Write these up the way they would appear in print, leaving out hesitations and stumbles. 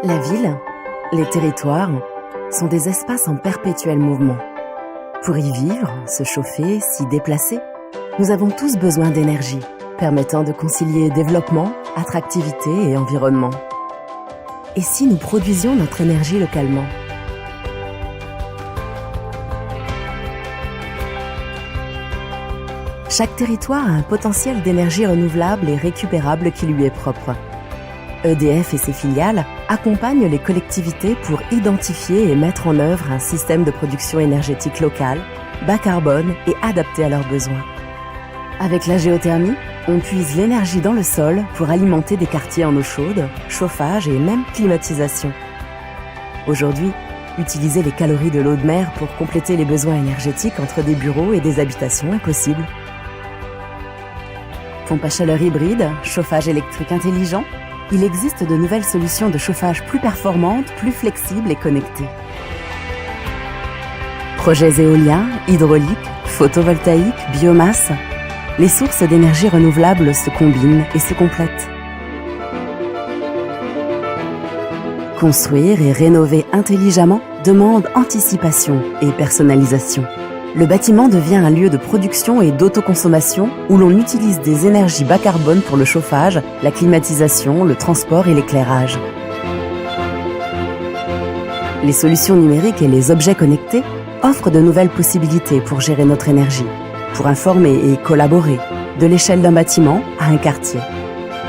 La ville, les territoires, sont des espaces en perpétuel mouvement. Pour y vivre, se chauffer, s'y déplacer, nous avons tous besoin d'énergie, permettant de concilier développement, attractivité et environnement. Et si nous produisions notre énergie localement ? Chaque territoire a un potentiel d'énergie renouvelable et récupérable qui lui est propre. EDF et ses filiales accompagnent les collectivités pour identifier et mettre en œuvre un système de production énergétique local, bas carbone et adapté à leurs besoins. Avec la géothermie, on puise l'énergie dans le sol pour alimenter des quartiers en eau chaude, chauffage et même climatisation. Aujourd'hui, utiliser les calories de l'eau de mer pour compléter les besoins énergétiques entre des bureaux et des habitations est possible. Pompe à chaleur hybride, chauffage électrique intelligent, il existe de nouvelles solutions de chauffage plus performantes, plus flexibles et connectées. Projets éoliens, hydrauliques, photovoltaïques, biomasse, les sources d'énergie renouvelables se combinent et se complètent. Construire et rénover intelligemment demande anticipation et personnalisation. Le bâtiment devient un lieu de production et d'autoconsommation où l'on utilise des énergies bas carbone pour le chauffage, la climatisation, le transport et l'éclairage. Les solutions numériques et les objets connectés offrent de nouvelles possibilités pour gérer notre énergie, pour informer et collaborer, de l'échelle d'un bâtiment à un quartier.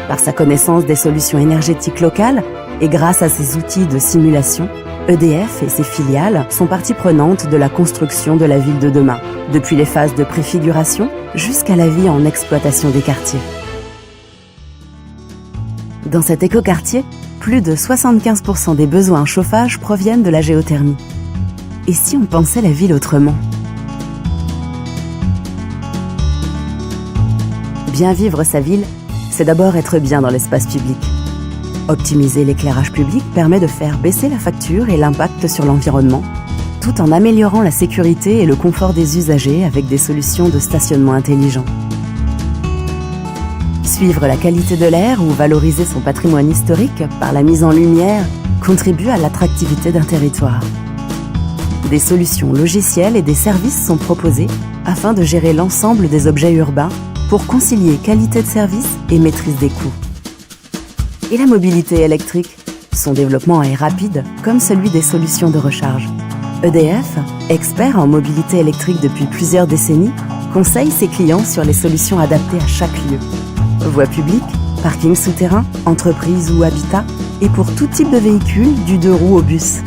Par sa connaissance des solutions énergétiques locales et grâce à ses outils de simulation, EDF et ses filiales sont partie prenante de la construction de la ville de demain, depuis les phases de préfiguration jusqu'à la vie en exploitation des quartiers. Dans cet écoquartier, plus de 75% des besoins en chauffage proviennent de la géothermie. Et si on pensait la ville autrement ? Bien vivre sa ville, c'est d'abord être bien dans l'espace public. Optimiser l'éclairage public permet de faire baisser la facture et l'impact sur l'environnement, tout en améliorant la sécurité et le confort des usagers avec des solutions de stationnement intelligent. Suivre la qualité de l'air ou valoriser son patrimoine historique par la mise en lumière contribue à l'attractivité d'un territoire. Des solutions logicielles et des services sont proposés afin de gérer l'ensemble des objets urbains pour concilier qualité de service et maîtrise des coûts. Et la mobilité électrique ? Son développement est rapide, comme celui des solutions de recharge. EDF, expert en mobilité électrique depuis plusieurs décennies, conseille ses clients sur les solutions adaptées à chaque lieu. Voies publiques, parking souterrain, entreprises ou habitat, et pour tout type de véhicule, du 2 roues au bus.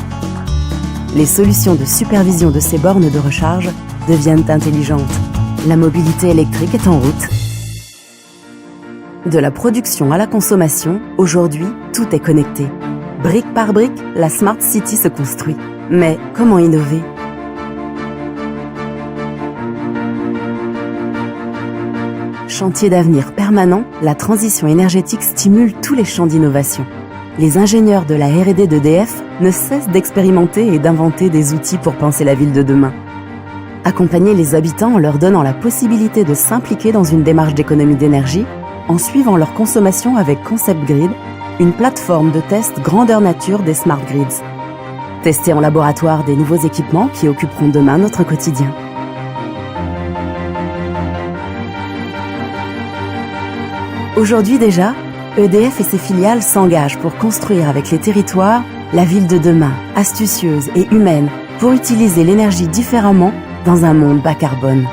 Les solutions de supervision de ces bornes de recharge deviennent intelligentes. La mobilité électrique est en route. De la production à la consommation, aujourd'hui, tout est connecté. Brique par brique, la Smart City se construit. Mais comment innover ? Chantier d'avenir permanent, la transition énergétique stimule tous les champs d'innovation. Les ingénieurs de la R&D d'EDF ne cessent d'expérimenter et d'inventer des outils pour penser la ville de demain. Accompagner les habitants en leur donnant la possibilité de s'impliquer dans une démarche d'économie d'énergie, en suivant leur consommation avec Concept Grid, une plateforme de test grandeur nature des Smart Grids. Tester en laboratoire des nouveaux équipements qui occuperont demain notre quotidien. Aujourd'hui déjà, EDF et ses filiales s'engagent pour construire avec les territoires la ville de demain, astucieuse et humaine, pour utiliser l'énergie différemment dans un monde bas carbone.